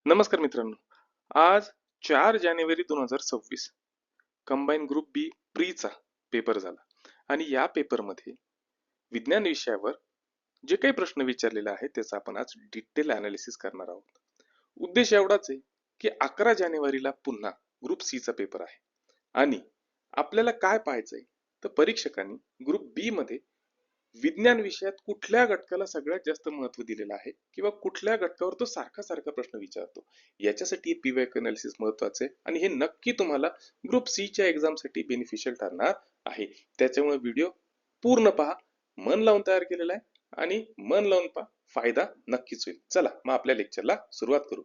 नमस्कार मित्रांनो. आज 4 जानेवारी 2026 कंबाईन ग्रुप बी प्रीचा पेपर झाला आणि या पेपरमध्ये विज्ञान विषयावर जे काही प्रश्न विचारलेले आहेत त्याचा आपण आज डिटेल अनालिसिस करणार आहोत. उद्देश एवढाच आहे की 11 जानेवारीला पुन्हा ग्रुप सी चा पेपर आहे आणि आपल्याला काय पाहायचंय तर परीक्षकांनी ग्रुप बी मध्ये विज्ञान विषयात कुठल्या घटकाला सगळ्यात जास्त महत्त्व दिलेलं आहे किंवा कुठल्या घटकावर तो सारखा सारखा प्रश्न विचारतो याच्यासाठी पीवायक्यू अनालिसिस महत्वाचं आहे आणि हे नक्की तुम्हाला ग्रुप सी च्या एक्झाम साठी बेनिफिशियल ठरणार आहे. त्याच्यामुळे व्हिडिओ पूर्ण पहा. मन लावून तयार केलेला आहे आणि मन लावून पहा, फायदा नक्कीच होईल. चला मग आपल्या लेक्चरला सुरुवात करू.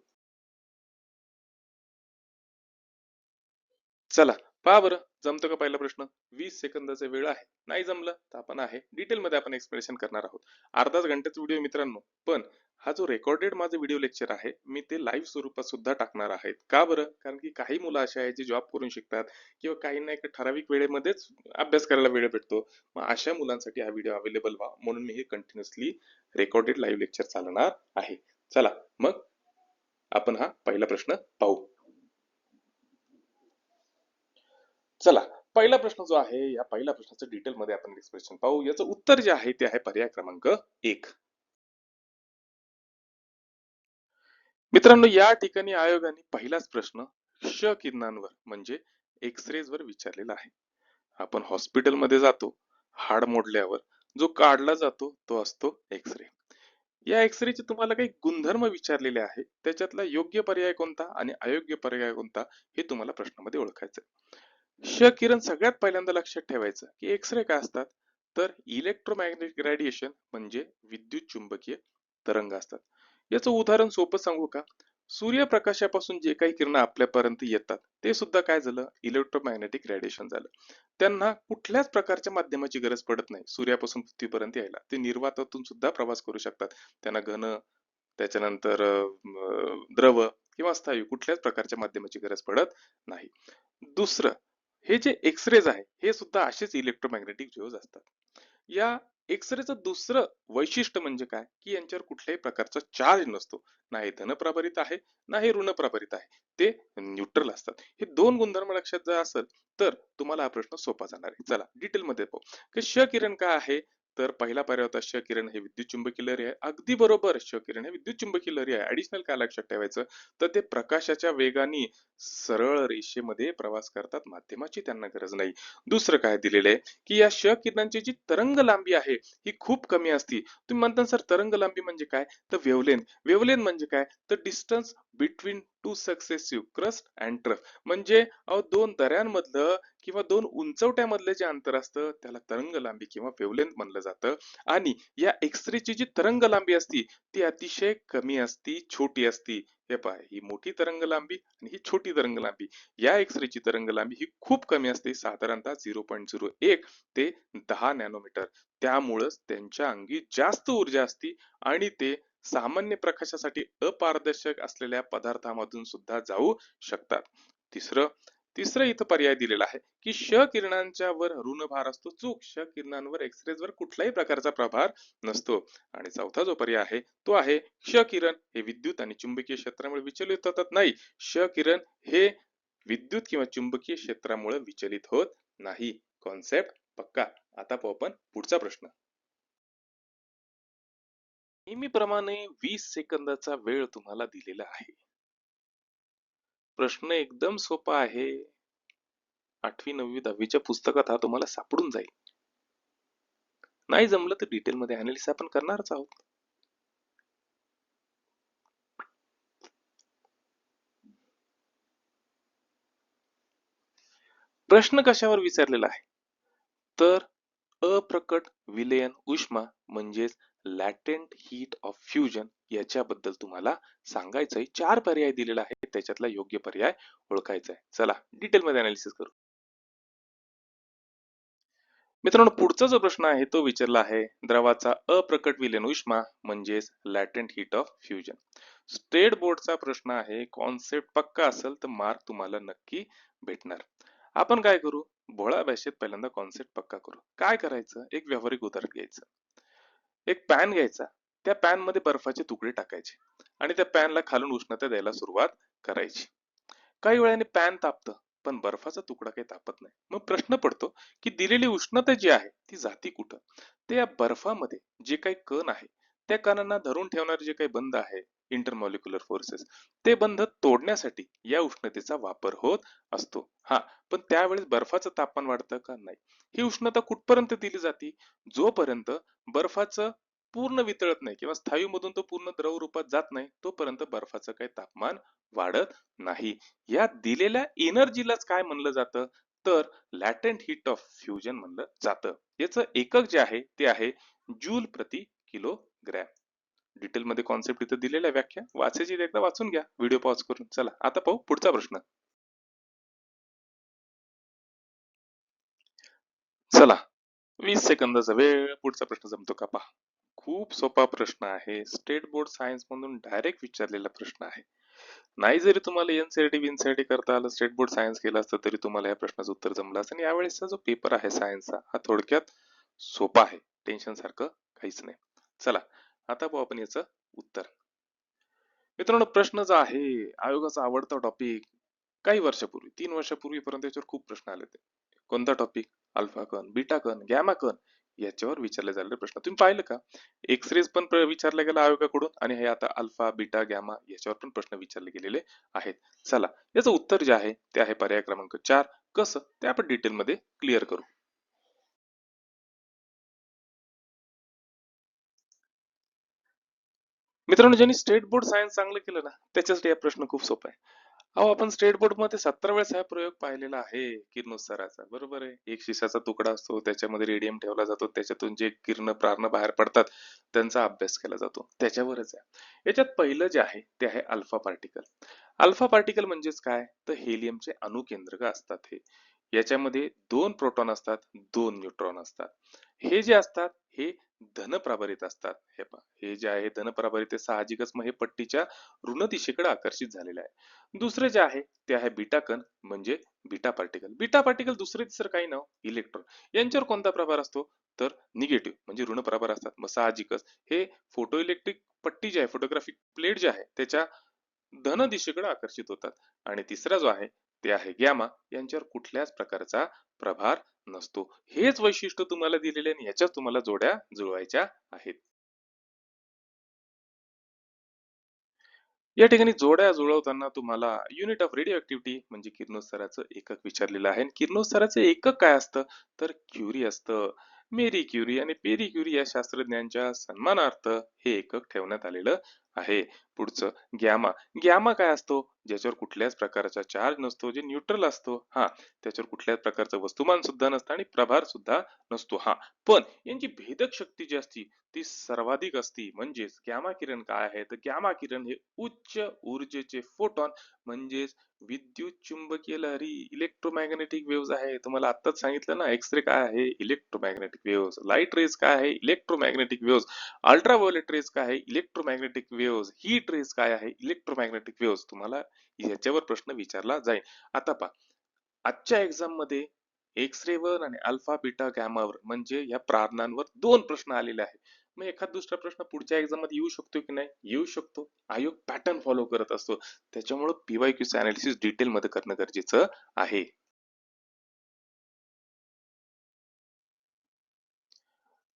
चला पहा बरं, जमतं का पहिला प्रश्न. 20 सेकंदाचा वेळ आहे. नाही जमलं तर आपण आहे डिटेल मध्ये आपण एक्सप्लेनेशन करणार आहोत. अर्धाच घंट्याचा व्हिडिओ मित्रांनो, पण हा जो रेकॉर्डेड माझं व्हिडिओ लेक्चर आहे मी ते लाईव्ह स्वरूपात सुद्धा टाकणार आहे. का बरं? कारण की काही मुलं अशी आहेत जे जॉब करून शिकतात किंवा काहींना एका ठराविक वेळेमध्येच अभ्यास करायला वेळ भेटतो. मग अशा मुलांसाठी हा व्हिडिओ अवेलेबल व्हा म्हणून मी हे कंटिन्युअसली रेकॉर्डेड लाईव्ह लेक्चर चालणार आहे. चला मग आपण हा पहिला प्रश्न पाहू. चला पहिला प्रश्न जो आहे या पहिल्या प्रश्नाचं डिटेल मध्ये आपण एक्सप्रेशन पाहू. याचं उत्तर जे आहे ते आहे पर्याय क्रमांक 1. मित्रांनो या ठिकाणी आयोगाने पहिलाच प्रश्न क्ष किरणांवर म्हणजे एक्सरेज वर विचारलेला आहे. आपण हॉस्पिटलमध्ये जातो, हाड मोडल्यावर जो काढला जातो तो असतो एक्सरे. या एक्सरेचे तुम्हाला काही गुणधर्म विचारलेले आहे, त्याच्यातला योग्य पर्याय कोणता आणि अयोग्य पर्याय कोणता हे तुम्हाला प्रश्नामध्ये ओळखायचं. क्ष किरण सगळ्यात पहिल्यांदा लक्षात ठेवायचं की एक्सरे काय असतात तर इलेक्ट्रोमॅग्नेटिक रेडिएशन म्हणजे विद्युत चुंबकीय तरंग असतात. याचं उदाहरण सोपं सांगू का? सूर्यप्रकाशापासून जे काही किरण आपल्यापर्यंत येतात ते सुद्धा काय झालं, इलेक्ट्रोमॅग्नेटिक रेडिएशन झालं. त्यांना कुठल्याच प्रकारच्या माध्यमाची गरज पडत नाही सूर्यापासून पृथ्वीपर्यंत यायला. ते निर्वातातून सुद्धा प्रवास करू शकतात. त्यांना घन, त्याच्यानंतर द्रव किंवा स्थायू कुठल्याच प्रकारच्या माध्यमाची गरज पडत नाही. दुसरं, हे जे एक्सरेज आहे हे सुद्धा असेच इलेक्ट्रोमॅग्नेटिक वेव्हज असतात. या एक्सरेचं दुसरं वैशिष्ट्य म्हणजे काय की यांच्यावर कुठल्याही प्रकारचा चार्ज नसतो. ना हे धनप्रभारित आहे ना हे ऋणप्रभारित आहे. ते न्यूट्रल असतात. हे दोन गुणधर्म लक्षात जर असेल तर तुम्हाला हा प्रश्न सोपा जाणार आहे. चला डिटेल मध्ये पाहू की क्ष किरण काय आहे. तर पहिला पर्याय होता क्ष किरण हे विद्युत चुंबकीय लहरी आहे. अगदी बरोबर, क्ष किरण हे विद्युत चुंबकीय लहरी आहे. ऍडिशनल काय लक्षात ठेवायचं तर ते प्रकाशाच्या वेगाने सरळ रेषेमध्ये प्रवास करतात, माध्यमाची त्यांना गरज नाही. दुसरं काय दिलेलं आहे की या क्ष किरणांची जी तरंग लांबी आहे ही खूप कमी असती. तुम्ही म्हणता सर तरंग लांबी म्हणजे काय तर वेवलेंथ. वेवलेंथ म्हणजे काय तर distance between two successive crust and trough. म्हणजे दोन दऱ्यांमधलं किंवा दोन उंचवट्यामधलं जे अंतर असतं त्याला तरंग लांबी किंवा वेवलेंथ म्हणलं जातं. आणि या एक्सरेची जी तरंग लांबी असती ती अतिशय कमी असती, छोटी असती. हे पहा, ही मोठी तरंग लांबी आणि ही छोटी तरंग लांबी. या एक्सरेची तरंग लांबी ही खूप कमी असते, साधारणतः 0.01 ते 10 नॅनोमीटर. त्यामुळेच त्यांच्या अंगी जास्त ऊर्जा असती आणि ते सामान्य प्रकाशासाठी अपारदर्शक असलेल्या पदार्थामधून सुद्धा जाऊ शकतात. तिसरं तिसरं इथं पर्याय दिलेला आहे की क्ष किरणांच्या वर ऋणभार असतो, जो क्ष किरणांवर एक्सरेज वर कुठल्याही प्रकारचा प्रभार नसतो. आणि चौथा जो पर्याय आहे तो आहे क्ष किरण हे विद्युत आणि चुंबकीय क्षेत्रामुळे विचलित होतात नाही. क्ष किरण हे विद्युत किंवा चुंबकीय क्षेत्रामुळे विचलित होत नाही. कॉन्सेप्ट पक्का. आता पाहू आपण पुढचा प्रश्न. नेहमीप्रमाणे 20 सेकंदाचा वेळ तुम्हाला दिलेला आहे. प्रश्न एकदम सोपा आहे. 8वी 9वी 10वीच्या पुस्तकात हा तुम्हाला सापडून जाईल. नाही जमलं तर डिटेल मध्ये अनालिसिस आपण करणारच आहोत. प्रश्न कशावर विचारलेला आहे तर अप्रकट विलयन उष्मा म्हणजेच लॅटेंट हीट ऑफ फ्युजन याच्याबद्दल तुम्हाला सांगायचंय. 4 पर्याय दिलेला आहे, त्याच्यातला योग्य पर्याय ओळखायचा आहे. चला डिटेल मध्ये अनालिसिस करू. मित्रांनो पुढचा जो प्रश्न आहे तो विचारला आहे द्रवाचा अप्रकट विलयन उष्मा म्हणजेच लॅटेंट हीट ऑफ फ्युजन. स्टेट बोर्डचा प्रश्न आहे. कॉन्सेप्ट पक्का असेल तर मार्क तुम्हाला नक्की भेटणार. आपण काय करू, भोळ्या भाषेत पहिल्यांदा कॉन्सेप्ट पक्का करू. काय करायचं, एक व्यावहारिक उदाहरण घ्यायचं. एक पॅन घ्यायचा, त्या पॅन मध्ये बर्फाचे तुकडे टाकायचे आणि त्या पॅनला खालून उष्णता द्यायला सुरुवात करायची. काही वेळाने पॅन तापतं, पण बर्फाचा तुकडा काही तापत नाही. मग प्रश्न पडतो की दिलेली उष्णता जी आहे ती जाती कुठं? तर या बर्फामध्ये जे काही कण आहे त्या कणांना धरून ठेवणारे जे काही बंध आहे, इंटरमॉलिक्युलर फोर्सेस, ते बंध तोडण्यासाठी या उष्णतेचा वापर होत असतो. हा, पण त्यावेळेस बर्फाचं तापमान वाढतं का? नाही. ही उष्णता कुठपर्यंत दिली जाते? जोपर्यंत बर्फाचं पूर्ण वितळत नाही किंवा स्थायूमधून तो पूर्ण द्रव रूपात जात नाही तोपर्यंत बर्फाचं काही तापमान वाढत नाही. या दिलेल्या एनर्जीलाच काय म्हणलं जातं? तर लॅटेंट हीट ऑफ फ्युजन म्हणलं जातं. याचं एकक जे आहे ते आहे जूल प्रति किलोग्रॅम. डिटेल मध्ये कॉन्सेप्ट इथं दिलेल्या व्याख्या वाचायची एकदा वाचून घ्या व्हिडिओ पॉज करून. चला आता पाहू पुढचा प्रश्न. चला, 20 सेकंदाचा वेळ. पुढचा प्रश्न जमतो का पहा. खूप सोपा प्रश्न आहे. स्टेट बोर्ड सायन्स मधून डायरेक्ट विचारलेला प्रश्न आहे. नाही जरी तुम्हाला एनसीईआरटी बिनसीईआरटी करता आलं, स्टेट बोर्ड सायन्स केलं असतं तरी तुम्हाला या प्रश्नाचं उत्तर जमलं असतं. आणि यावेळेसचा जो पेपर आहे सायन्सचा हा थोडक्यात सोपा आहे. टेन्शन सारखं काहीच नाही. चला आता पाहू आपण याचं उत्तर. मित्रांनो, प्रश्न जो आहे आयोगाचा आवडता टॉपिक, काही वर्षापूर्वी 3 वर्षापूर्वीपर्यंत याच्यावर खूप प्रश्न आले होते. कोणता टॉपिक? अल्फा कण, बीटा कण, गॅमा कण याच्यावर विचारले झालेले प्रश्न तुम्ही पाहिलं का? एक्सरेज पण विचारला गेला आयोगाकडून आणि हे आता अल्फा बीटा गॅमा याच्यावर पण प्रश्न विचारले गेलेले आहेत. चला याचं उत्तर जे आहे ते आहे पर्याय क्रमांक 4. कसं ते आपण डिटेल मध्ये क्लिअर करू. मित्रांनो, ज्यांनी स्टेट बोर्ड सायन्स चांगलं केलं ना त्याच्यासाठी हा प्रश्न खूप सोपा आहे. अहो, आपण स्टेट बोर्ड मध्ये 17 वेळेस हा प्रयोग पाहिलेला आहे किरणोत्सर्गाचा. बरोबर आहे. एक शिशाचा तुकडा असतो, त्याच्यामध्ये रेडियम ठेवला जातो, त्याच्यातून जे किरण प्रार्ण बाहेर पडतात त्यांचा अभ्यास केला जातो. त्याच्यावरच आहे. याच्यात पहिलं जे आहे ते आहे अल्फा पार्टिकल. अल्फा पार्टिकल म्हणजेच काय? तर हेलियमचे अणुकेंद्रक असतात हे. याच्यामध्ये 2 प्रोटॉन असतात, 2 न्यूट्रॉन असतात. हे जे असतात हे धनप्रभारित असतात. हे पहा, हे जे आहे धनप्रभारित आहे, साहजिकच मग हे पट्टीच्या ऋण दिशेकडे आकर्षित झालेले आहे. दुसरे जे आहे ते आहे बीटा कण म्हणजे बीटा पार्टिकल. बीटा पार्टिकल दुसरे तिसरं काही नाव इलेक्ट्रॉन. यांच्यावर कोणता प्रभार असतो? तर निगेटिव्ह म्हणजे ऋण प्रभार असतात. मग साहजिकच हे फोटो इलेक्ट्रिक पट्टी जी आहे, फोटोग्राफिक प्लेट जी आहे त्याच्या धन दिशेकडे आकर्षित होतात. आणि तिसरा जो आहे ते आहे गॅमा. यांच्यावर कुठल्याच प्रकारचा प्रभार नसतो. हेच वैशिष्ट्य तुम्हाला दिलेले आणि याच्याच तुम्हाला जोड्या जुळवायच्या आहेत. या ठिकाणी जोड्या जुळवताना तुम्हाला युनिट ऑफ रेडिओ ऍक्टिव्हिटी म्हणजे किरणोत्सर्गाचं एकक विचारलेलं आहे. आणि किरणोत्सर्गाचं एकक काय असतं? तर क्युरी असतं. मेरी क्युरी आणि पेरी क्युरी या शास्त्रज्ञांच्या सन्मानार्थ हे एकक ठेवण्यात आलेलं आहे. पुढचं गॅमा. गॅमा काय असतो? ज्याच्यावर कुठल्याच प्रकारचा चार्ज नसतो, जे न्यूट्रल असतो. हा, त्याच्यावर कुठल्याच प्रकारचं वस्तुमान सुद्धा नसतं आणि प्रभार सुद्धा नसतो. हा, पण यांची भेदक शक्ती जी असती ती सर्वाधिक असती. म्हणजेच गॅमा किरण काय आहे? तर गॅमा किरण हे उच्च ऊर्जेचे फोटॉन म्हणजेच विद्युत चुंबकीय लहरी, इलेक्ट्रोमॅग्नेटिक वेव्हज आहे. तुम्हाला आत्ताच सांगितलं ना, एक्सरे काय आहे? Electromagnetic waves. लाईट रेज काय आहे? Electromagnetic waves. अल्ट्राव्हायोलेट रेज काय आहे? Electromagnetic waves. हीट रेज काय आहे? Electromagnetic waves. तुम्हाला याच्यावर प्रश्न विचारला जाईल. आता पहा, आजच्या एक्झाम मध्ये एक्स रे वर आणि अल्फा बीटा गॅमावर म्हणजे या प्रारणांवर 2 प्रश्न आलेले आहेत. मग एखाद दुसरा प्रश्न पुढच्या एक्झाम मध्ये येऊ शकतो की नाही? येऊ शकतो. आयोग पॅटर्न फॉलो करत असतो. त्याच्यामुळे पीवायक्यूचं अनालिसिस डिटेल मध्ये करणं गरजेचं आहे.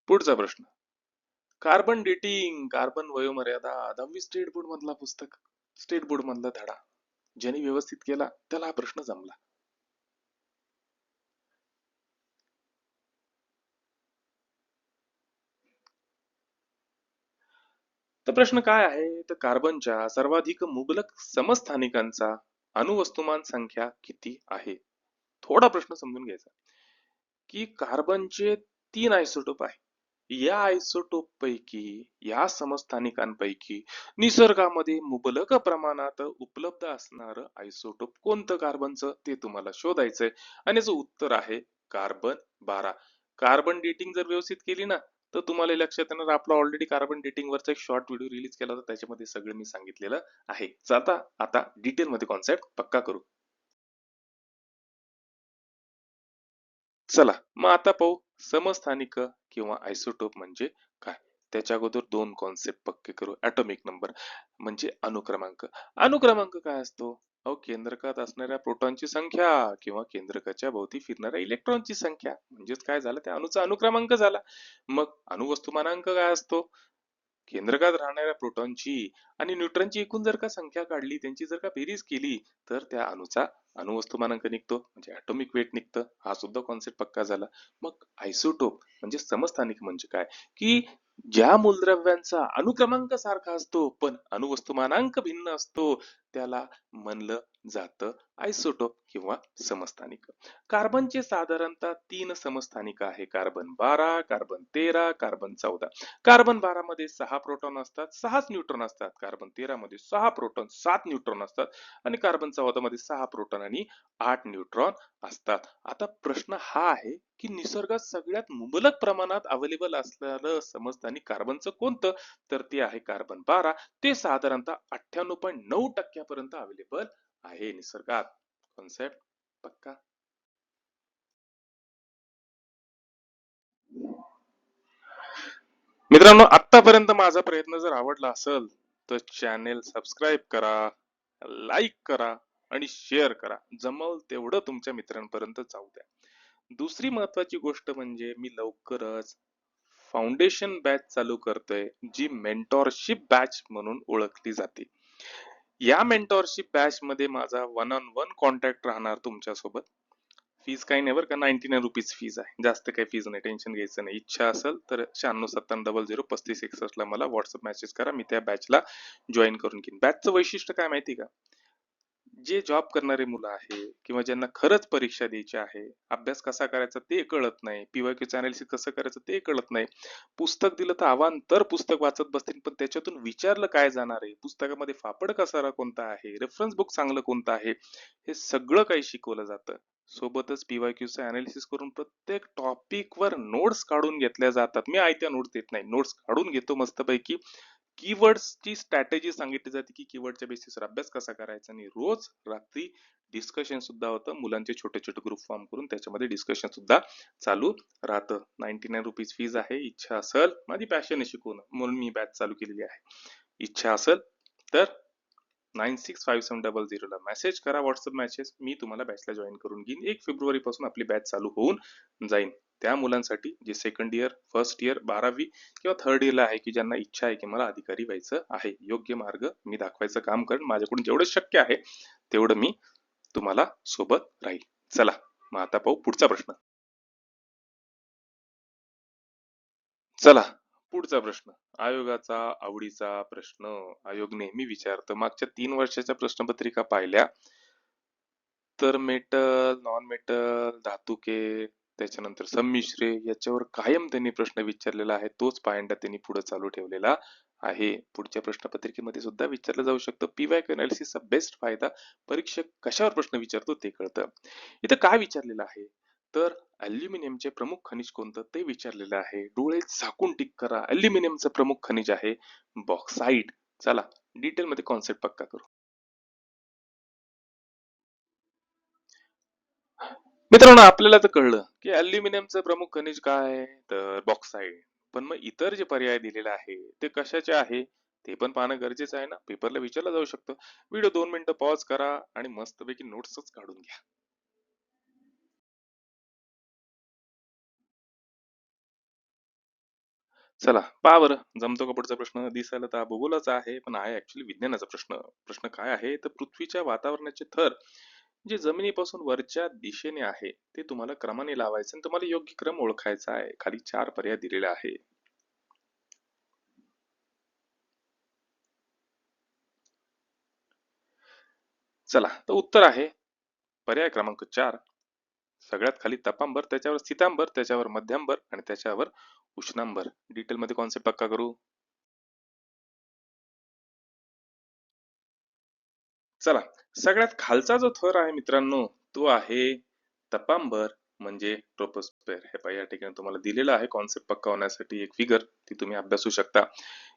पुढचा प्रश्न. कार्बन डेटिंग, कार्बन वयोमर्यादा 10वी स्टेट बोर्ड मधला पुस्तक, स्टेट बोर्ड मधला धडा ज्यांनी व्यवस्थित केला त्याला हा प्रश्न जमला. तर प्रश्न काय आहे? तर कार्बनच्या सर्वाधिक मुबलक समस्थानिकांचा अणुवस्तुमान संख्या किती आहे? थोडा प्रश्न समजून घ्यायचा की कार्बनचे 3 आयसोटोप आहे. या आयसोटोप पैकी, या समस्थानिकांपैकी निसर्गामध्ये मुबलक प्रमाणात उपलब्ध असणारं आयसोटोप कोणतं कार्बनचं ते तुम्हाला शोधायचंय. आणि याचं उत्तर आहे कार्बन 12. कार्बन डेटिंग जर व्यवस्थित केली ना तर तुम्हाला हे लक्षात येणार, आपला ऑलरेडी कार्बन डेटिंग वरचा एक शॉर्ट व्हिडिओ रिलीज केला होता, त्याच्यामध्ये सगळं मी सांगितलेलं आहे. चला आता डिटेल मध्ये कॉन्सेप्ट पक्का करू. चला मग आता पाहू समस्थानिक किंवा आयसोटोप म्हणजे काय. त्याच्या अगोदर दोन कॉन्सेप्ट पक्के करू. ॲटॉमिक नंबर म्हणजे अणुक्रमांक. अणुक्रमांक काय असतो? अहो, केंद्रकात असणाऱ्या प्रोटॉनची संख्या किंवा केंद्रकाच्या भोवती फिरणाऱ्या इलेक्ट्रॉनची संख्या म्हणजेच काय झालं, त्या अणूचा अणुक्रमांक झाला. मग अणुवस्तुमानांक काय असतो? केंद्रकात राहणाऱ्या प्रोटॉनची आणि न्यूट्रॉनची एकूण जर का संख्या काढली, त्यांची जर का बेरीज केली, तर त्या अणूचा अणुवस्तुमानांक निघतो, म्हणजे ॲटॉमिक वेट निघतं. हा सुद्धा कॉन्सेप्ट पक्का झाला. मग आयसोटोप म्हणजे समस्थानिक म्हणजे काय, की ज्या मूलद्रव्यांचा अणुक्रमांक सारखा असतो पण अणुवस्तुमानांक भिन्न असतो, त्याला म्हणलं जातं आयसोटोप किंवा समस्थानिक. कार्बनचे साधारणतः 3 समस्थानिक आहे: कार्बन 12, कार्बन 13, कार्बन 14. कार्बन 12 मध्ये 6 प्रोटॉन असतात, 6च न्यूट्रॉन असतात. कार्बन 13 मध्ये 6 प्रोटॉन, 7 न्यूट्रॉन असतात. आणि कार्बन 14 मध्ये 6 प्रोटॉन आणि 8 न्यूट्रॉन असतात. आता प्रश्न हा आहे की निसर्गात सगळ्यात मुबलक प्रमाणात अवेलेबल असलेलं समस्थानिक कार्बनचं कोणतं? तर ते आहे कार्बन 12. ते साधारणतः 98.9% अवेलेबल आहे निसर्गात. कॉन्सेप्ट पक्का. मित्रांनो, आतापर्यंत माझा प्रयत्न जर आवडला असेल तर चॅनेल सबस्क्राईब करा, लाईक करा आणि शेअर करा. जमल तेवढं तुमच्या मित्रांपर्यंत जाऊ द्या. दुसरी महत्वाची गोष्ट म्हणजे मी लवकरच फाउंडेशन बॅच चालू करतोय, जी मेंटॉरशिप बॅच म्हणून ओळखली जाते. या मेंटॉरशिप बॅच मध्ये माझा 1-on-1 कॉन्टॅक्ट राहणार तुमच्यासोबत. फीज काही नाही बरं का, 99 रुपीज फीज आहे, जास्त काही फीज नाही, टेन्शन घ्यायचं नाही. इच्छा असेल तर 9697003561 ला मला व्हॉट्सअप मेसेज करा, मी त्या बॅचला जॉईन करून घेईन. बॅचचं वैशिष्ट्य काय माहिती का, जे जॉब करणारे मुलं आहे किंवा ज्यांना खरंच परीक्षा द्यायची आहे, अभ्यास कसा करायचा ते कळत नाही, पीवायक्यूचं अनालिसिस कसं करायचं ते कळत नाही, पुस्तक दिलं तर अवांतर पुस्तक वाचत बसतील पण त्याच्यातून विचारलं काय जाणार आहे, पुस्तकामध्ये फापड कसारा कोणता आहे, रेफरन्स बुक चांगलं कोणतं आहे, हे सगळं काही शिकवलं जातं. सोबतच पीवायक्यूचं अनालिसिस करून प्रत्येक टॉपिक वर नोट्स काढून घेतल्या जातात. मी आयत्या नोट्स देत नाही, नोट्स काढून घेतो मस्तपैकी. कीवर्ड्सची स्ट्रॅटेजी सांगितली जाते की कीवर्डच्या बेसिसवर अभ्यास कसा करायचा, आणि रोज रात्री डिस्कशन सुद्धा होतं. मुलांचे छोटे छोटे ग्रुप फॉर्म करून त्याच्यामध्ये डिस्कशन सुद्धा चालू राहतं. 99 रुपीज फीज आहे. इच्छा असेल, माझी पॅशन आहे शिकवणं म्हणून मी बॅच चालू केलेली आहे. इच्छा असेल तर 965700 ला मेसेज करा, व्हॉट्सअप मेसेज, मी तुम्हाला बॅचला जॉईन करून घेईन. 1 फेब्रुवारी पासून आपली बॅच चालू होऊन जाईल. त्या मुलांसाठी जे सेकंड इयर, फर्स्ट इयर, 12वी किंवा थर्ड इयरला आहे, की ज्यांना इच्छा आहे की मला अधिकारी व्हायचं आहे, योग्य मार्ग मी दाखवायचं काम करेन. माझ्याकडून जेवढं शक्य आहे तेवढं मी तुम्हाला सोबत राहील. चला मग आता पाहू पुढचा प्रश्न. चला पुढचा प्रश्न, आयोगाचा आवडीचा प्रश्न. आयोग नेहमी विचारतं. मागच्या 3 वर्षाच्या प्रश्नपत्रिका पाहिल्या तर मेटल, नॉन मेटल, धातुके, त्याच्यानंतर संमिश्रे याच्यावर कायम त्यांनी प्रश्न विचारलेला आहे. तोच पायंडा त्यांनी पुढे चालू ठेवलेला आहे. पुढच्या प्रश्नपत्रिकेमध्ये सुद्धा विचारलं जाऊ शकतं. पीवायक्यू अनालिसिसचा बेस्ट फायदा, परीक्षक कशावर प्रश्न विचारतो ते कळतं. इथं काय विचारलेलं आहे तर अल्युमिनियमचे प्रमुख खनिज कोणतं ते विचारलेलं आहे. डोळे झाकून टिक करा. अल्युमिनियमचं प्रमुख खनिज आहे बॉक्साईट. चला डिटेल मध्ये कॉन्सेप्ट पक्का करू. मित्रांनो, आपल्याला तर कळलं की अल्युमिनियमचं प्रमुख खनिज काय, तर बॉक्साईट. पण मग इतर जे पर्याय दिलेले आहे ते कशाचे आहे ते पण पाहणं गरजेचं आहे ना. पेपरला विचारलं जाऊ शकतं. व्हिडिओ 2 मिनिटं पॉज करा आणि मस्तपैकी नोट्सच काढून घ्या. चला पहा बरं, जमतो का पुढचा प्रश्न. दिसायला तर हा भूगोलाचा आहे पण आहे ऍक्च्युली विज्ञानाचा प्रश्न. प्रश्न काय आहे तर पृथ्वीच्या वातावरणाचे थर जे जमिनीपासून वरच्या दिशेने आहे ते तुम्हाला क्रमाने लावायचे आणि तुम्हाला योग्य क्रम ओळखायचा आहे. खाली 4 पर्याय दिलेले आहे. चला तर उत्तर आहे पर्याय क्रमांक 4. सगळ्यात खाली तपांबर, त्याच्यावर स्थितांबर, त्याच्यावर मध्यांबर आणि त्याच्यावर उष्णांबर. डिटेल मध्ये कॉन्सेप्ट पक्का करू. चला, सगळ्यात खालचा जो थर आहे मित्रांनो तो आहे तपांबर म्हणजे ट्रोपोस्फिअर. हे पहा या ठिकाणी तुम्हाला दिलेलं आहे कॉन्सेप्ट पक्का होण्यासाठी एक फिगर, ती तुम्ही अभ्यासू शकता.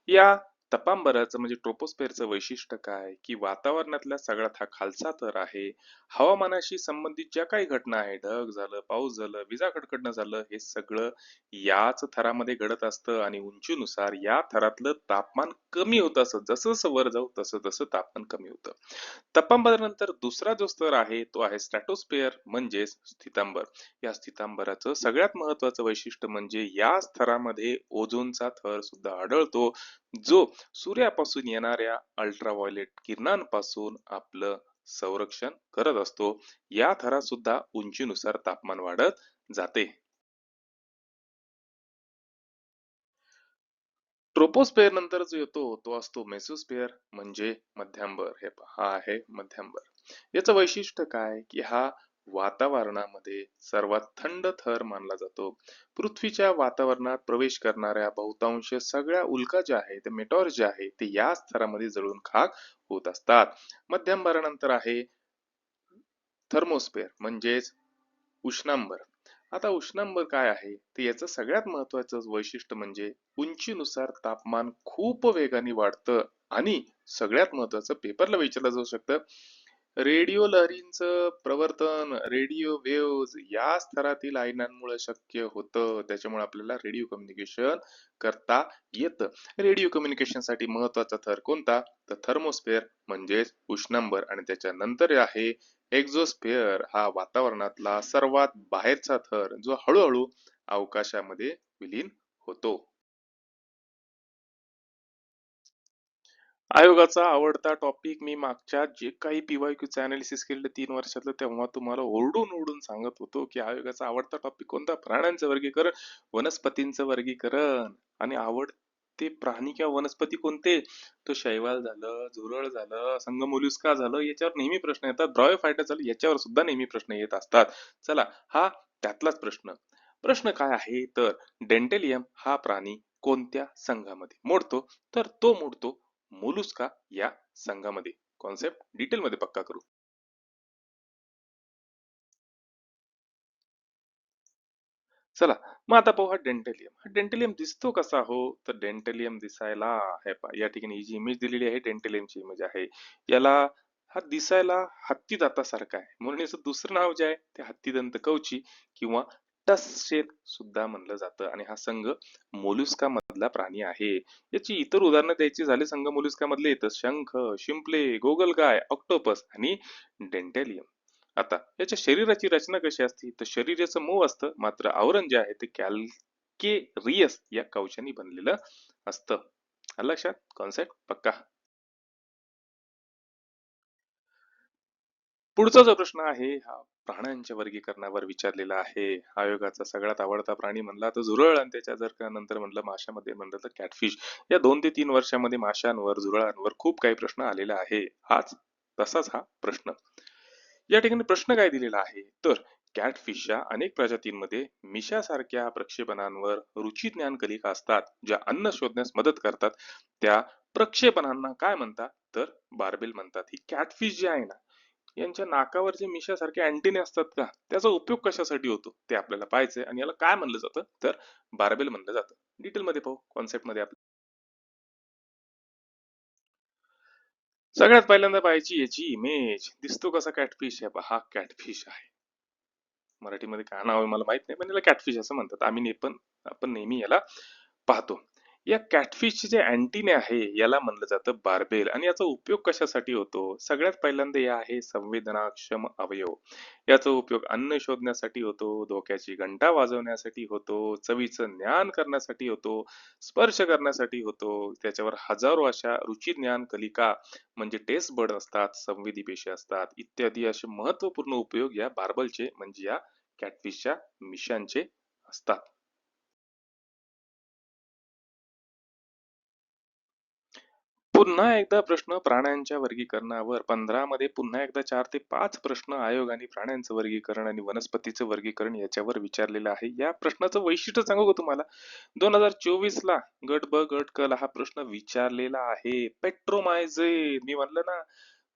या तपांबराचं म्हणजे ट्रोपोस्फेअरचं वैशिष्ट्य काय की वातावरणातला सगळ्यात हा खालचा थर आहे. हवामानाशी संबंधित ज्या काही घटना आहे, ढग झालं, पाऊस झालं, विजा कडकडणं झालं, हे सगळं याच थरामध्ये घडत असतं आणि उंचीनुसार या थरातलं तापमान कमी होत असत. जसं जसं वर जाऊ तसं तसं तापमान कमी होतं. तपांबरानंतर दुसरा जो स्तर आहे तो आहे स्ट्रॅटोस्फिअर म्हणजेच स्थितांबर. या स्थितांबराचं सगळ्यात महत्वाचं वैशिष्ट्य म्हणजे या स्तरामध्ये ओझोनचा थर सुद्धा आढळतो, जो सूर्यापासून येणाऱ्या अल्ट्राव्हायोलेट किरणांपासून आपलं संरक्षण करत असतो. या थरात सुद्धा उंचीनुसार तापमान वाढत जाते. ट्रोपोस्फेअर नंतर जो येतो तो असतो मेसोस्फिअर म्हणजे मध्यांबर. हे पहा, हा आहे मध्यांबर. याचं वैशिष्ट्य काय की हा वातावरणामध्ये सर्वात थंड थर मानला जातो. पृथ्वीच्या वातावरणात प्रवेश करणाऱ्या बहुतांश सगळ्या उल्का ज्या आहेत, ते मेटॉर्स जे आहे ते या स्तरामध्ये जळून खाक होत असतात. मध्यंतरानंतर आहे थर्मोस्फिअर म्हणजेच उष्णांबर. आता उष्णांबर काय आहे तर याचं सगळ्यात महत्वाचं वैशिष्ट्य म्हणजे उंचीनुसार तापमान खूप वेगाने वाढतं आणि सगळ्यात महत्वाचं पेपरला विचारलं जाऊ शकतं, रेडिओ लहरींचं प्रवर्तन, रेडिओ वेव्ह या स्तरातील आयनांमुळे शक्य होतं. त्याच्यामुळे आपल्याला रेडिओ कम्युनिकेशन करता येतं. रेडिओ कम्युनिकेशन साठी महत्वाचा थर कोणता तर थर्मोस्फिअर म्हणजेच उष्णांबर. आणि त्याच्यानंतर आहे एक्झोस्फिअर, हा वातावरणातला सर्वात बाहेरचा थर जो हळूहळू अवकाशामध्ये विलीन होतो. आयोगाचा आवडता टॉपिक मी मागच्या जे काही पीवायक्यूचं अनालिसिस केलेलं 3 वर्षातलं तेव्हा तुम्हाला ओरडून ओरडून सांगत होतो की आयोगाचा आवडता टॉपिक कोणता, प्राण्यांचं वर्गीकरण, वनस्पतींचं वर्गीकरण. आणि आवडते प्राणी किंवा वनस्पती कोणते, तो शैवाल झालं, झुरळ झालं, संगमोलुस्का झालं, याच्यावर नेहमी प्रश्न येतात. ब्रायोफायटा झालं, याच्यावर सुद्धा नेहमी प्रश्न येत असतात. चला, हा त्यातलाच प्रश्न. प्रश्न काय आहे तर डेंटेलियम हा प्राणी कोणत्या संघामध्ये मोडतो तर तो मोडतो मोलुस्का या संघामध्ये. कॉन्सेप्ट डिटेल मध्ये पक्का करू. चला, मग आता पाहू हा डेंटेलियम. हा डेंटेलियम दिसतो कसा हो तर डेंटेलियम दिसायला, हे पहा या ठिकाणी ही जी इमेज दिलेली आहे डेंटेलियमची इमेज आहे. याला हा दिसायला हत्ती दातासारखा आहे म्हणून याचं दुसरं नाव जे आहे ते हत्तीदंत कवची किंवा टससेल सुद्धा म्हणलं जातं. आणि हा संघ मोलुस्का मधला प्राणी आहे. याची इतर उदाहरणं द्यायची झाले संघ मोलुस्का मधले येतं शंख, शिंपले, गोगलगाय, ऑक्टोपस आणि डेंटेलियम. आता याच्या शरीराची रचना कशी असते तर शरीराचं मऊ असतं, मात्र आवरण जे आहे ते कॅल्केरियस या कवचांनी बनलेलं असतं. आलं लक्षात? कॉन्सेप्ट पक्का. पुढचा जो प्रश्न आहे हा प्राण्यांच्या वर्गीकरणावर विचारलेला आहे. आयोगाचा सगळ्यात आवडता प्राणी म्हणला तर झुरळ, आणि त्याच्या जर का नंतर म्हणलं माशामध्ये म्हणलं तर कॅटफिश. या 2 ते 3 वर्षामध्ये माशांवर, झुरळांवर खूप काही प्रश्न आलेला आहे. हाच तसाच हा प्रश्न. या ठिकाणी प्रश्न काय दिलेला आहे तर कॅटफिशच्या अनेक प्रजातींमध्ये मिशासारख्या प्रक्षेपणांवर रुची ज्ञान कलिका असतात, ज्या अन्न शोधण्यास मदत करतात. त्या प्रक्षेपणांना काय म्हणतात तर बार्बेल म्हणतात. ही कॅटफिश जी आहे ना, यांच्या नाकावर जे मिशासारखे अँटेने असतात का, त्याचा उपयोग कशासाठी होतो ते आपल्याला पाहायचंय. आणि याला काय म्हणलं जातं तर बार्बेल म्हणलं जातं. डिटेल मध्ये पाहू कॉन्सेप्ट मध्ये. सगळ्यात पहिल्यांदा पाहायची याची इमेज. दिसतो कसा कॅटफिश आहे, हा कॅटफिश आहे. मराठीमध्ये काय नाव आहे मला माहित नाही, पण याला कॅटफिश असं म्हणतात. आपण नेहमी याला पाहतो. या कॅटफिशचे जे अँटीने आहे याला म्हणलं जातं बार्बेल. आणि याचा उपयोग कशासाठी होतो, सगळ्यात पहिल्यांदा या आहे संवेदनाक्षम अवयव. याचा उपयोग अन्न शोधण्यासाठी होतो, धोक्याची घंटा वाजवण्यासाठी होतो, चवीचं ज्ञान करण्यासाठी होतो, स्पर्श करण्यासाठी होतो. त्याच्यावर हजारो अशा रुची ज्ञान कलिका म्हणजे टेस्ट बर्ड असतात, संवेदी पेशी असतात, इत्यादी असे महत्वपूर्ण उपयोग या बार्बलचे म्हणजे या कॅटफिशच्या मिशांचे असतात. पुन्हा एकदा प्रश्न प्राण्यांच्या वर्गीकरणावर. 15 मध्ये पुन्हा एकदा 4 ते 5 प्रश्न आयोगाने प्राण्यांचं वर्गीकरण आणि वनस्पतीचं वर्गीकरण याच्यावर विचारलेलं आहे. या प्रश्नाचं वैशिष्ट्य सांगू का तुम्हाला, 2024 ला गट ब गट क ला हा प्रश्न विचारलेला आहे. पेट्रोमायझेट, मी म्हणलं ना,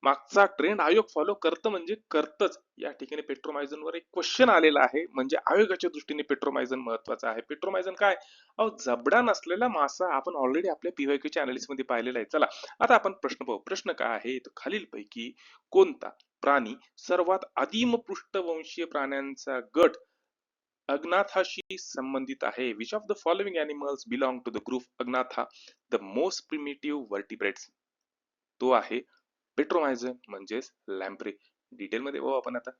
मागचा ट्रेंड आयोग फॉलो करतं म्हणजे करतच. या ठिकाणी पेट्रोमायझनवर एक क्वेश्चन आलेला आहे, म्हणजे आयोगाच्या दृष्टीने पेट्रोमायझन महत्वाचं आहे. पेट्रोमायझन काय? अहो, जबडा नसलेला मासा आपण ऑलरेडी आपल्या पीवायक्यू च्या अनालिसिस मध्ये पाहिलेला आहे. चला आता आपण प्रश्न पाहू. प्रश्न काय आहे? तर खालीलपैकी कोणता प्राणी सर्वात आदिम पृष्ठवंशीय प्राण्यांचा गट अग्नाथाशी संबंधित आहे? Which of the following animals belong to the group agnatha, the most primitive vertebrates? तो आहे पेट्रोमायझन म्हणजेच लॅम्प्रे. डिटेल मध्ये पाहू आपण आता.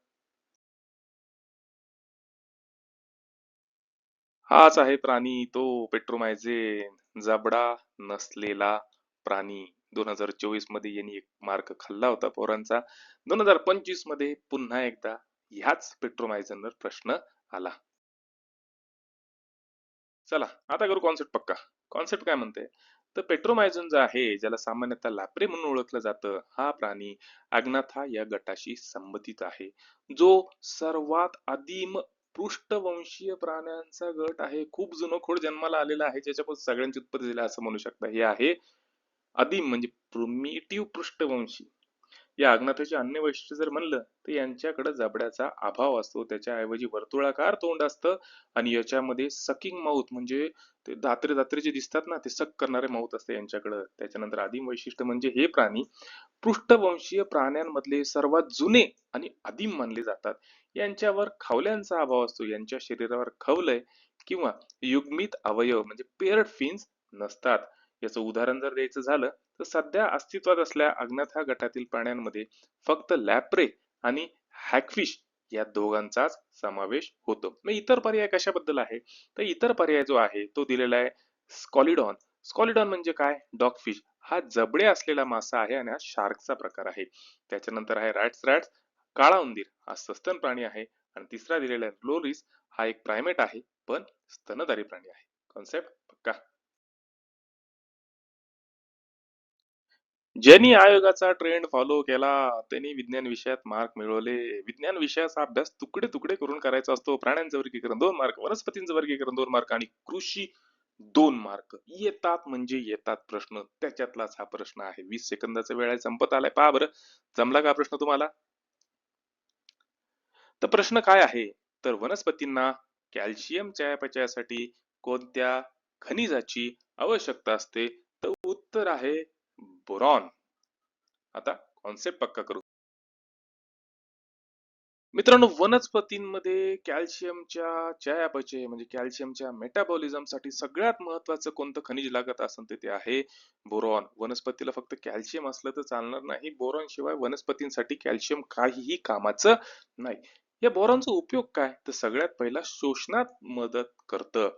हाच आहे प्राणी, तो पेट्रोमायझेन, जबडा नसलेला प्राणी. 2024 मध्ये यांनी एक मार्क खाल्ला होता पोरांचा. 2025 मध्ये पुन्हा एकदा ह्याच पेट्रोमायझनवर प्रश्न आला. चला आता करू कॉन्सेप्ट पक्का. कॉन्सेप्ट काय म्हणते? तर पेट्रोमायझन जो आहे, ज्याला सामान्यतः लॅप्रे म्हणून ओळखलं जातं, हा प्राणी अग्नाथा या गटाशी संबंधित आहे, जो सर्वात आदिम पृष्ठवंशीय प्राण्यांचा गट आहे. खूप जुनं खोड जन्माला आलेला आहे, ज्याच्यापासून सगळ्यांची उत्पत्ती झाली असं म्हणू शकता. हे आहे आदिम म्हणजे प्रिमिटिव्ह पृष्ठवंशी. या अज्ञाताचे अन्य वैशिष्ट्य जर म्हणलं तर यांच्याकडे जबड्याचा अभाव असतो, त्याच्याऐवजी वर्तुळाकार तोंड असतं आणि याच्यामध्ये सकिंग माउथ म्हणजे ते दात्रे दात्रे जे दिसतात ना, ते सक करणारे माउथ असते यांच्याकडे. त्याच्यानंतर आदिम वैशिष्ट्य म्हणजे हे प्राणी पृष्ठवंशीय प्राण्यांमधले सर्वात जुने आणि आदिम मानले जातात. यांच्यावर खवल्यांचा अभाव असतो, यांच्या शरीरावर खवलय किंवा युग्मित अवयव म्हणजे पेअर्ड फिन्स नसतात. याचं उदाहरण जर द्यायचं झालं तर सध्या अस्तित्वात असलेल्या अज्ञात गटातील प्राण्यांमध्ये फक्त लॅप्रे आणि हॅगफिश या दोघांचाच समावेश होतो. मग इतर पर्याय कशाबद्दल आहे? तर इतर पर्याय जो आहे तो दिलेला आहे स्कॉलिडॉन. स्कॉलिडॉन म्हणजे काय? डॉगफिश. हा जबडे असलेला मासा आहे आणि हा शार्कचा प्रकार आहे. त्याच्यानंतर आहे रॅट्स, काळा उंदीर हा सस्तन प्राणी आहे. आणि तिसरा दिलेला आहे लोरिस, हा एक प्रायमेट आहे पण स्तनधारी प्राणी आहे. कॉन्सेप्ट पक्का? ज्यांनी आयोगाचा ट्रेंड फॉलो केला त्यांनी विज्ञान विषयात मार्क मिळवले. विज्ञान विषयाचा अभ्यास तुकडे तुकडे करून करायचा असतो. प्राण्यांचं वर्गीकरण 2 मार्क, वनस्पतींचं वर्गीकरण 2 मार्क आणि कृषी 2 मार्क. येतात म्हणजे येतात प्रश्न. त्याच्यातलाच हा प्रश्न आहे. 20 सेकंदाचा वेळ आहे, संपत आलाय. पहा बरं, जमला का प्रश्न तुम्हाला? तर प्रश्न काय आहे? तर वनस्पतींना कॅल्शियम चयापचयासाठी कोणत्या खनिजाची आवश्यकता असते? तर उत्तर आहे बोरॉन. आता कॉन्सेप्ट पक्का करू. मित्रांनो, वनस्पतींमध्ये कॅल्शियमच्या चयापचय म्हणजे कॅल्शियमच्या मेटाबॉलिझम साठी सगळ्यात महत्वाचं कोणतं खनिज लागत असेल ते आहे बोरॉन. वनस्पतीला फक्त कॅल्शियम असलं तर चालणार नाही, बोरॉन शिवाय वनस्पतींसाठी कॅल्शियम काहीही कामाचं नाही. या बोरॉनचा उपयोग काय? तर सगळ्यात पहिला शोषणात मदत करतं.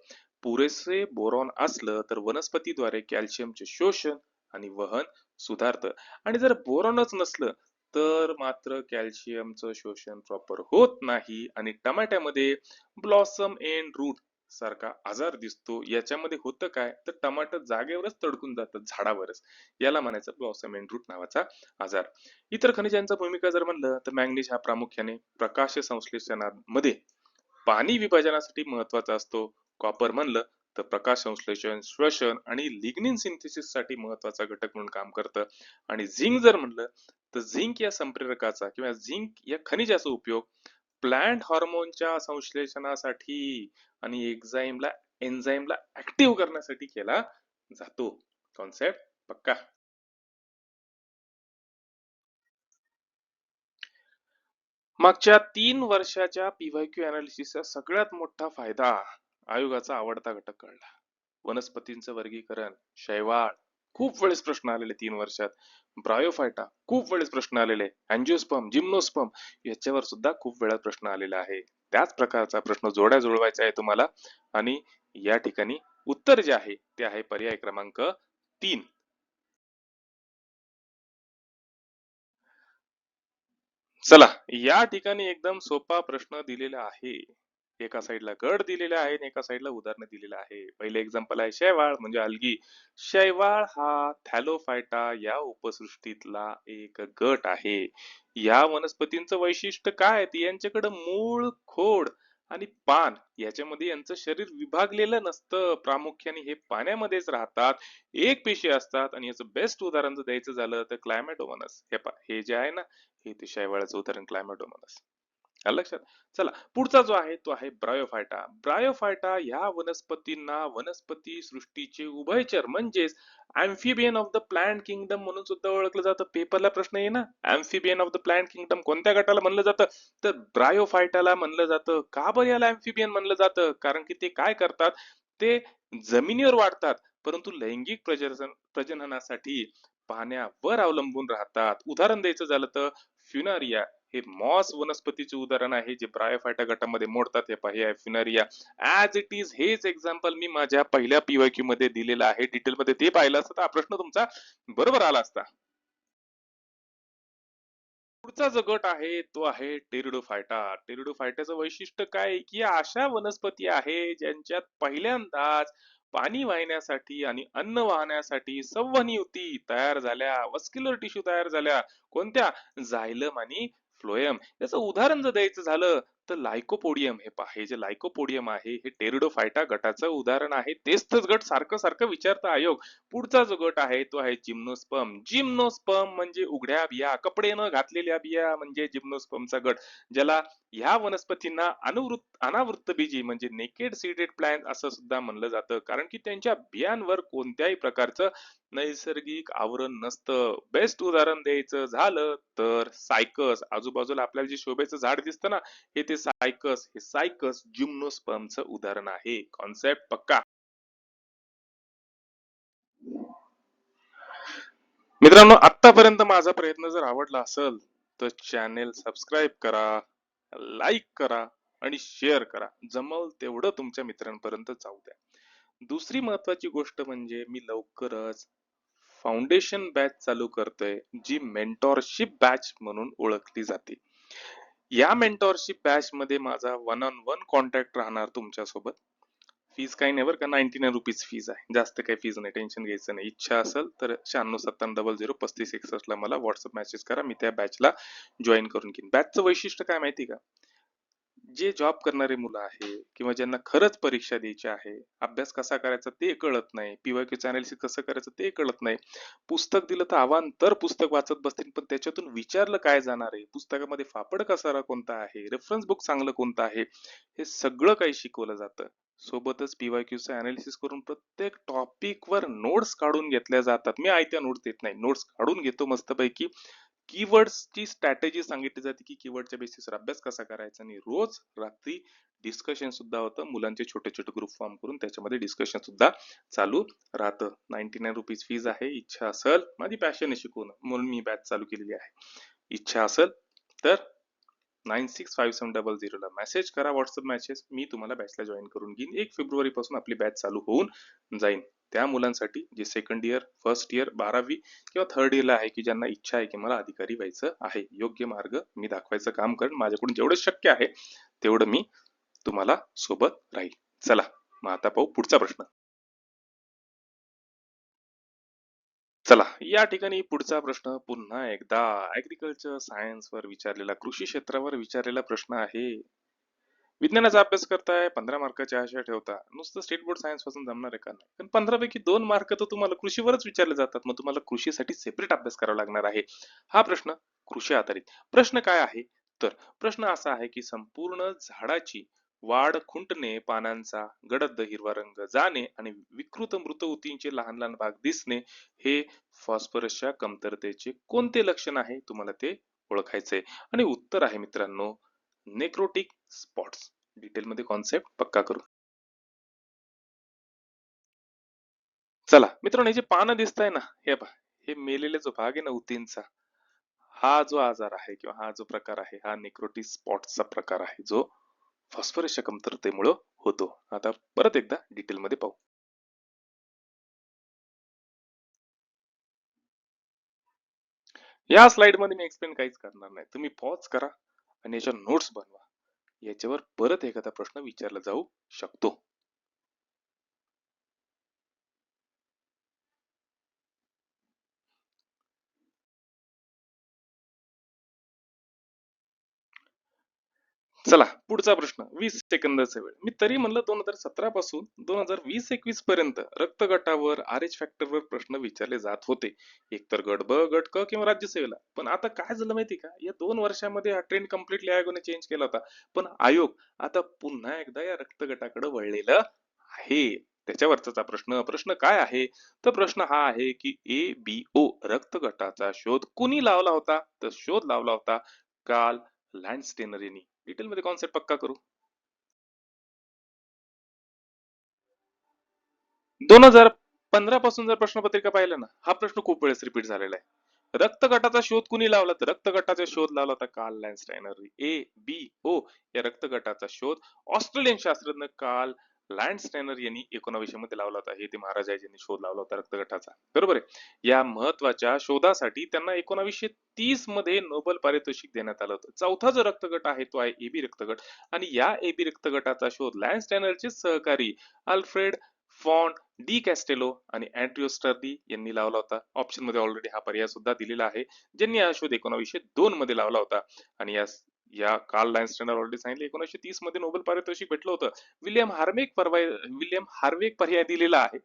पुरेसे बोरॉन असलं तर वनस्पतीद्वारे कॅल्शियमचे शोषण आणि वहन सुधारतं. आणि जर बोरॉनच नसलं तर मात्र कॅल्शियमचं शोषण प्रॉपर होत नाही आणि टमाट्यामध्ये ब्लॉसम एंड रूट सारखा आजार दिसतो. याच्यामध्ये होतं काय? तर टमाटर जागेवरच तडकून जातात, झाडावरच. याला म्हणायचं ब्लॉसम एंड रूट नावाचा आजार. इतर खनिजांचा भूमिका जर म्हणलं तर मॅंगनीज हा प्रामुख्याने प्रकाश संश्लेषणामध्ये पाणी विभाजनासाठी महत्वाचा असतो. कॉपर म्हणलं तर प्रकाश संश्लेषण, श्वसन आणि लिग्निन सिंथेसिस साठी महत्वाचा घटक म्हणून काम करतं. आणि झिंक जर म्हणलं तर झिंक या संप्रेरकाचा किंवा झिंक या खनिजाचा उपयोग प्लांट हॉर्मोनच्या संश्लेषणासाठी आणि एन्झाईमला ऍक्टिव्ह करण्यासाठी केला जातो. कॉन्सेप्ट पक्का? मागच्या 3 वर्षाच्या पीवायक्यू अनालिसिसचा सगळ्यात मोठा फायदा आयोगाचा आवडता घटक कळला. वनस्पतींचं वर्गीकरण, शैवाल खूप वेळेस प्रश्न आलेले 3 वर्षात, ब्रायोफायटा खूप वेळेस प्रश्न आलेले, अँजिओस्पर्म, जिम्नोस्पर्म याच्यावर सुद्धा खूप वेळा प्रश्न आलेला आहे. त्याच प्रकारचा प्रश्न जोड्या जुळवायचा आहे तुम्हाला आणि या ठिकाणी उत्तर जे आहे ते आहे पर्याय क्रमांक 3. चला, या ठिकाणी एकदम सोपा प्रश्न दिलेला आहे. एका साईडला गड दिलेले आहे आणि एका साईडला उदाहरण दिलेलं आहे. पहिले एक्झाम्पल आहे शैवाळ म्हणजे अल्गी. शैवाळ हा थॅलोफायटा या उपसृष्टीतला एक गट आहे. या वनस्पतींचं वैशिष्ट्य काय? यांच्याकडे मूळ, खोड आणि पान याच्यामध्ये यांचं शरीर विभागलेलं नसतं, प्रामुख्याने हे पाण्यामध्येच राहतात, एक पेशी असतात. आणि याचं बेस्ट उदाहरण जर द्यायचं झालं तर क्लायमॅटोमोनास. हे जे आहे ना, हे ते शैवाळाचं उदाहरण क्लायमॅटोमोनास. आलं लक्षात? चला, पुढचा जो आहे तो आहे ब्रायोफायटा. ब्रायोफायटा ह्या वनस्पतींना वनस्पती सृष्टीचे उभयचर म्हणजेच amphibian of the plant kingdom म्हणून सुद्धा ओळखलं जातं. पेपरला प्रश्न आहे ना, amphibian of the plant kingdom कोणत्या गटाला म्हणलं जातं? तर ब्रायोफायटाला म्हणलं जातं. का बरं याला अँफिबियन म्हणलं जातं? कारण की ते काय करतात, ते जमिनीवर वाढतात, परंतु लैंगिक प्रजननासाठी पाण्यावर अवलंबून राहतात. उदाहरण द्यायचं झालं तर फ्युनारिया हे मॉस वनस्पतीचे उदाहरण आहे, जे ब्रायोफायटा गटामध्ये मोडतात. हे पहा, हे आहे फ्युनारिया. ऍज इट इज हेच एक्झाम्पल मी माझ्या पहिल्या पीवायक्यू मध्ये दिलेलं आहे. डिटेलमध्ये ते पाहिलं असतं तर हा प्रश्न तुमचा बरोबर आला असता. पुढचा जो गट आहे तो आहे टेरिडोफायटा. टेरिडोफायटाचं वैशिष्ट्य काय आहे, की अशा वनस्पती आहे ज्यांच्यात पहिल्यांदाच पाणी वाहण्यासाठी आणि अन्न वाहण्यासाठी संवहनी युती तयार झाल्या, वस्क्युलर टिश्यू तयार झाल्या. कोणत्या? झायलम आणि फ्लोएम. याचं उदाहरण जर द्यायचं झालं तर लायकोपोडियम. हे पहा, हे जे लायकोपोडियम आहे हे टेरिडोफायटा गटाचं उदाहरण आहे. तेच तच गट सारखं सारखं विचारता आयोग. पुढचा जो गट आहे तो आहे जिम्नोस्पर्म. जिम्नोस्पर्म म्हणजे उघड्या बिया, कपडे न घातलेल्या बिया म्हणजे जिम्नोस्पर्मचा गट, ज्याला ह्या वनस्पतींना अनावृत्त बीजी म्हणजे नेकेड सीडेड प्लांट असं सुद्धा म्हणलं जातं, कारण की त्यांच्या बियांवर कोणत्याही प्रकारचं नैसर्गिक आवरण नसतं. बेस्ट उदाहरण द्यायचं झालं तर सायकस. आजूबाजूला आपल्याला जे शोभेचं झाड दिसतं ना, हे ते सायकस. हे सायकस जिम्नोस्पर्मचं उदाहरण आहे. कॉन्सेप्ट पक्का? मित्रांनो, आतापर्यंत माझा प्रयत्न जर आवडला असेल तर चॅनेल सबस्क्राईब करा, लाईक करा आणि शेअर करा. जमल तेवढं तुमच्या मित्रांपर्यंत जाऊ द्या. दुसरी महत्वाची गोष्ट म्हणजे मी लवकरच फाउंडेशन बॅच चालू करतोय, जी मेंटॉरशिप बॅच म्हणून ओळखली जाते. या मेंटॉरशिप बॅच मध्ये माझा वन ऑन वन कॉन्टॅक्ट राहणार तुमच्यासोबत. फीज काही नाही बरं का, 99 रुपीज फीज आहे, जास्त काही फीज नाही, टेन्शन घ्यायचं नाही. इच्छा असेल तर 9670003561 ला मला व्हॉट्सअप मेसेज करा, मी त्या बॅचला जॉईन करून घेईन. बॅचचं वैशिष्ट्य काय माहिती का? जे जॉब करणारे मुलं आहे किंवा ज्यांना खरंच परीक्षा द्यायची आहे, अभ्यास कसा करायचा ते कळत नाही, पीवायक्यूचं अनालिसिस कसं करायचं ते कळत नाही, पुस्तक दिलं तर अवांतर पुस्तक वाचत बसतील, पण त्याच्यातून विचारलं काय जाणार आहे, पुस्तकामध्ये फापड कसारा कोणता आहे, रेफरन्स बुक चांगलं कोणतं आहे, हे सगळं काही शिकवलं जातं. सोबतच पीवायक्यूचं अनालिसिस करून प्रत्येक टॉपिक वर नोट्स काढून घेतल्या जातात. मी आयत्या नोट्स देत नाही, नोट्स काढून घेतो मस्तपैकी. कीवर्ड्सची स्ट्रॅटेजी सांगितली जाते, की कीवर्डच्या बेसिसवर अभ्यास कसा करायचा. आणि रोज रात्री डिस्कशन सुद्धा होतं, मुलांचे छोटे छोटे ग्रुप फॉर्म करून त्याच्यामध्ये डिस्कशन सुद्धा चालू राहतं. 99 रुपीज फीज आहे. इच्छा असेल, माझी पॅशन आहे शिकवणं म्हणून मी बॅच चालू केलेली आहे, इच्छा असेल तर 965700 ला मेसेज करा, व्हॉट्सअप मेसेज, मी तुम्हाला बॅचला जॉईन करून घेईन. 1 फेब्रुवारी पासून आपली बॅच चालू होऊन जाईल. त्या मुलांसाठी जे सेकंड इयर, फर्स्ट इयर, 12वी किंवा थर्ड इयरला आहे, की ज्यांना इच्छा आहे की मला अधिकारी व्हायचं आहे, योग्य मार्ग मी दाखवायचं काम करेन. माझ्याकडून जेवढं शक्य आहे तेवढं मी तुम्हाला सोबत राहील. चला, मग आता पाहू पुढचा प्रश्न. चला, या ठिकाणी पुढचा प्रश्न पुन्हा एकदा ऍग्रिकल्चर सायन्स वर विचारलेला, कृषी क्षेत्रावर विचारलेला प्रश्न आहे. विज्ञानाचा अभ्यास करताय, 15 मार्काची आशा ठेवता, नुसतं स्टेट बोर्ड सायन्स पासून जमणार आहे का? नाही, पण 15 पैकी 2 मार्क तर तुम्हाला कृषीवरच विचारले जातात, मग तुम्हाला कृषीसाठी सेपरेट अभ्यास करावा लागणार आहे. हा प्रश्न कृषी आधारित प्रश्न काय आहे, तर प्रश्न असा आहे की संपूर्ण झाडाची वाढ खुंटणे, पानांचा गडद हिरवा रंग जाणे आणि विकृत मृत ऊतींचे लहान लहान भाग दिसणे हे फॉस्फरसच्या कमतरतेचे कोणते लक्षण आहे, तुम्हाला ते ओळखायचंय. आणि उत्तर आहे मित्रांनो, नेक्रोटिक स्पॉट्स. डिटेल मध्ये कॉन्सेप्ट पक्का करू. चला मित्रांनो, हे जे पानं दिसत आहे ना, हे पहा, हे मेलेले जो भाग आहे ना ऊतींचा, हा जो आजार आहे किंवा हा जो प्रकार आहे, हा नेक्रोटिक स्पॉट्सचा प्रकार आहे, जो फॉस्फरसच्या कमतरतेमुळे होतो. आता परत एकदा डिटेल मध्ये पाहू. या स्लाइड मध्ये मी एक्सप्लेन काहीच करणार नाही, तुम्ही पॉज करा आणि याच्या नोट्स बनवा. याच्यावर परत एखादा प्रश्न विचारला जाऊ शकतो. चला पुढचा प्रश्न 20 सेकंदाचा वेळ. मी तरी म्हणलं 2017 पासून 2020-21 पर्यंत रक्तगटावर RH फॅक्टरवर प्रश्न विचारले जात होते. एकतर गट ब, गट क किंवा राज्यसेवेला. पण आता काय झालं माहिती का? या 2 वर्षामध्ये हा ट्रेंड कम्प्लिटली आयोगाने चेंज केला होता. पण आयोग आता पुन्हा एकदा या रक्तगटाकडे वळलेलं आहे. त्याच्यावरचा प्रश्न प्रश्न काय आहे? तर प्रश्न हा आहे की ABO रक्तगटाचा शोध कुणी लावला होता? तर शोध लावला होता कार्ल लँडस्टेनर यांनी. डिटेल मध्ये कॉन्सेप्ट पक्का करू. 2015 पासून जर प्रश्नपत्रिका पाहिलं ना, हा प्रश्न खूप वेळेस रिपीट झालेला आहे. रक्तगटाचा शोध कुणी लावला? तर रक्तगटाचा शोध लावला होता कार्ल लँडस्टायनर. ABO या रक्तगटाचा शोध ऑस्ट्रेलियन शास्त्रज्ञ कार्ल लँडस्टायनर यांनी 1900 मध्ये लावला होता. हे ते महाराज आहे ज्यांनी शोध लावला होता रक्तगटाचा. बरोबर आहे. या महत्वाच्या शोधासाठी त्यांना 1930 मध्ये नोबेल पारितोषिक देण्यात आलं होतं. चौथा जो रक्तगट आहे तो आहे AB रक्तगट आणि या AB रक्तगटाचा शोध लँडस्टायनरचे सहकारी अल्फ्रेड फॉन डी कॅस्टेलो आणि अँड्रिओ स्टर्डी यांनी लावला होता. ऑप्शन मध्ये ऑलरेडी हा पर्याय सुद्धा दिलेला आहे. ज्यांनी हा शोध 1902 मध्ये लावला होता आणि या कार्ल लँडस्टेनर ऑलरेडी सांगितले 1930 मध्ये नोबेल पारितोषिक भेटलं होतं. विल्यम हार्वेक पर्याय दिलेला आहे.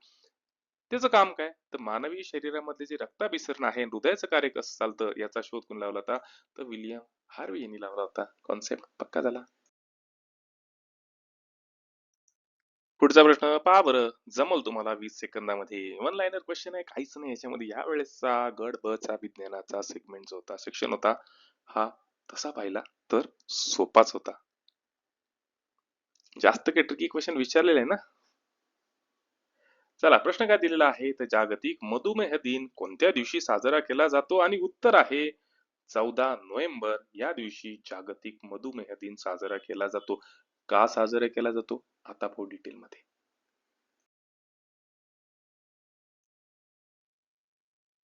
त्याचं काम काय? तर मानवी शरीरामध्ये जे रक्ताभिसरण आहे हृदयाचं कार्य कसं चालतं याचा शोध कोण लावला होता? तर विल्यम हार्वे यांनी लावला होता. कॉन्सेप्ट पक्का झाला. पुढचा प्रश्न पहा बरं, जमल तुम्हाला 20 सेकंदामध्ये. वन लाईनर क्वेश्चन आहे, काहीच नाही याच्यामध्ये. या वेळेसचा गट ब चा विज्ञानाचा सेगमेंट जो होता, सेक्शन होता, हा तसा पाहिला तर सोपाच होता. जास्त काही ट्रिकी क्वेश्चन विचारलेले आहे ना. चला प्रश्न काय दिलेला आहे तर जागतिक मधुमेह दिन कोणत्या दिवशी साजरा केला जातो? आणि उत्तर आहे 14 नोव्हेंबर. या दिवशी जागतिक मधुमेह दिन साजरा केला जातो. का साजरा केला जातो? आता पाहू डिटेल मध्ये.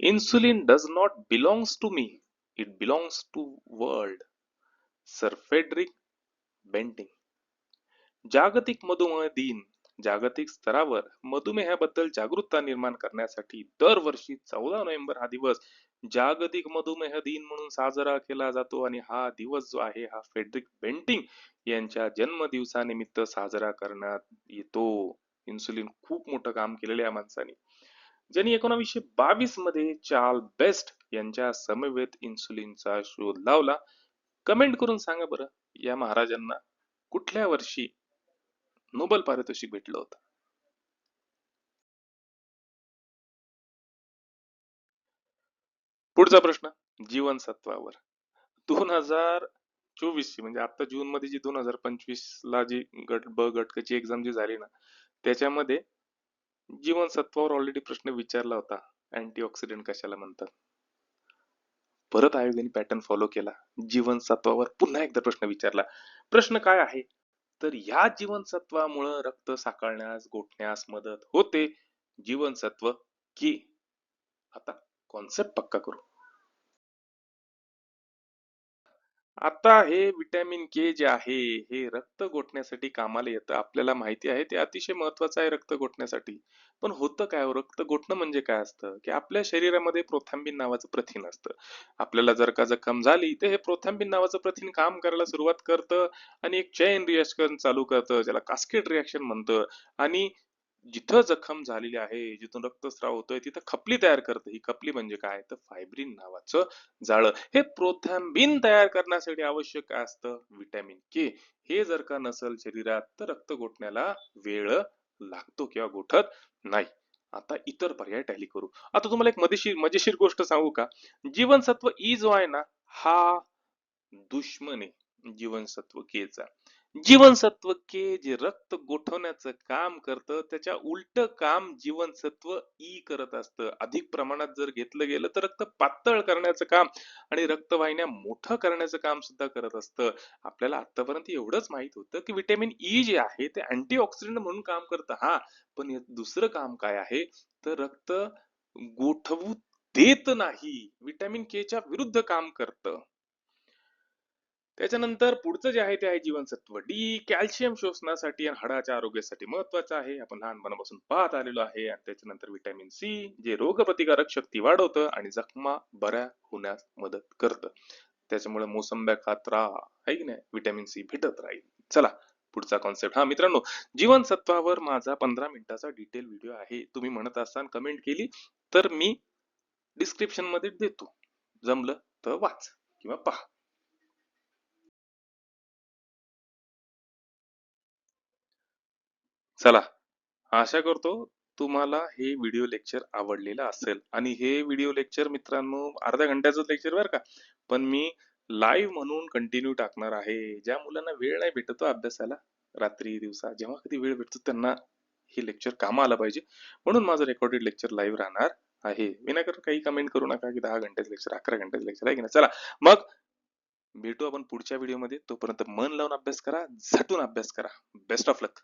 Insulin does not belongs to me. It belongs to world. Sir Frederick Banting. जागतिक मधुमेह दिन जागतिक स्तरावर मधुमेहाबद्दल जागरूकता निर्माण करण्यासाठी दरवर्षी 14 नोव्हेंबर हा दिवस जागतिक मधुमेह दिन म्हणून साजरा केला जातो. आणि हा दिवस जो आहे हा फेड्रिक बेंटिंग यांच्या जन्मदिवसानिमित्त साजरा करण्यात येतो. इन्सुलिन खूप मोठं काम केलेलं आहे या माणसाने, ज्यांनी 1922 मध्ये चार्ल बेस्ट यांच्या समवेत इन्सुलिनचा शोध लावला. कमेंट करून सांगा बरं, या महाराजांना कुठल्या वर्षी नोबेल पारितोषिक भेटलं होतं? पुढचा प्रश्न जीवनसत्वावर. 2024 ची म्हणजे आता जून मध्ये जी 2025 ला जी गट ब गट क ची एक्झाम जी झाली ना, त्याच्यामध्ये जीवनसत्वावर ऑलरेडी प्रश्न विचारला होता. अँटीऑक्सिडंट कशाला म्हणतात? परत आयोगाने पॅटर्न फॉलो केला. जीवनसत्वावर पुन्हा एकदा प्रश्न विचारला. प्रश्न काय आहे? तर या जीवनसत्वामुळे रक्त साकळण्यास गोठण्यास मदत होते. जीवनसत्व के. आता कॉन्सेप्ट पक्का करू. आता हे विटॅमिन के जे आहे हे रक्त गोठण्यासाठी कामाला येतं. आपल्याला माहिती आहे ते अतिशय महत्वाचं आहे रक्त गोठण्यासाठी. पण होतं काय हो, रक्त गोठणं म्हणजे काय असतं की आपल्या शरीरामध्ये प्रोथॅम्बिन नावाचं प्रथिन असतं. आपल्याला जर का जखम झाली तर हे प्रोथॅम्बिन नावाचं प्रथिन काम करायला सुरुवात करतं आणि एक चेन रिएक्शन चालू करतं, ज्याला कास्केड रिएक्शन म्हणतं. आणि जिथं जखम झालेली आहे, जिथून रक्तस्राव होतोय तिथं खपली तयार करतं. ही खपली म्हणजे काय तर फायब्रिन नावाचं जाळं. हे प्रोथॅम्बिन तयार करण्यासाठी आवश्यक काय असतं? विटॅमिन के. हे जर का नसल शरीरात तर रक्त गोठण्याला वेळ लागतो किंवा गोठत नाही. आता इतर पर्याय टॅली करू. आता तुम्हाला एक मजेशीर गोष्ट सांगू का? जीवनसत्व ई जो आहे ना, हा दुश्मन आहे जीवनसत्व के चा. जीवनसत्व के जे रक्त गोठवण्याचं काम करतं त्याच्या उलट काम जीवनसत्व ई करत असतं. अधिक प्रमाणात जर घेतलं गेलं तर रक्त पातळ करण्याचं काम आणि रक्तवाहिन्या मोठं करण्याचं काम सुद्धा करत असतं. आपल्याला आतापर्यंत एवढंच माहित होतं की विटॅमिन ई जे आहे ते अँटीऑक्सिडंट म्हणून काम करतं. हा, पण दुसरं काम काय आहे तर रक्त गोठवू देत नाही. विटॅमिन के च्या विरुद्ध काम करतं. त्याच्यानंतर पुढचं जे आहे ते आहे जीवनसत्व डी. कॅल्शियम शोषणासाठी आणि हाडाच्या आरोग्यासाठी महत्वाचं आहे. आपण लहानपणापासून पाहत आलेलो आहे. आणि त्याच्यानंतर विटॅमिन सी जे रोगप्रतिकारक शक्ती वाढवतं आणि जखमा बऱ्या होण्यास मदत करतं. त्याच्यामुळे मोसंब्या खात राहा, है की नाही, व्हिटॅमिन सी भेटत राहील. चला पुढचा कॉन्सेप्ट. हा मित्रांनो, जीवनसत्वावर माझा 15 मिनिटाचा डिटेल व्हिडिओ आहे. तुम्ही म्हणत असाल, कमेंट केली तर मी डिस्क्रिप्शन मध्ये देतो, जमलं तर वाच किंवा पहा. चला, आशा करतो तुम्हाला हे व्हिडिओ लेक्चर आवडलेलं असेल. आणि हे व्हिडिओ लेक्चर मित्रांनो अर्ध्या घंट्याचं लेक्चर बरं का, पण मी लाईव्ह म्हणून कंटिन्यू टाकणार आहे. ज्या मुलांना वेळ नाही भेटतो अभ्यासाला, रात्री दिवसा जेव्हा कधी वेळ भेटतो त्यांना हे लेक्चर कामा आलं पाहिजे, म्हणून माझं रेकॉर्डेड लेक्चर लाईव्ह राहणार आहे. विनाकारण काही कमेंट करू नका की 10 घंट्याचं लेक्चर, 11 घंट्याचं लेक्चर आहे की नाही. चला मग भेटू आपण पुढच्या व्हिडिओ मध्ये. तोपर्यंत मन लावून अभ्यास करा, झटून अभ्यास करा. Best of luck.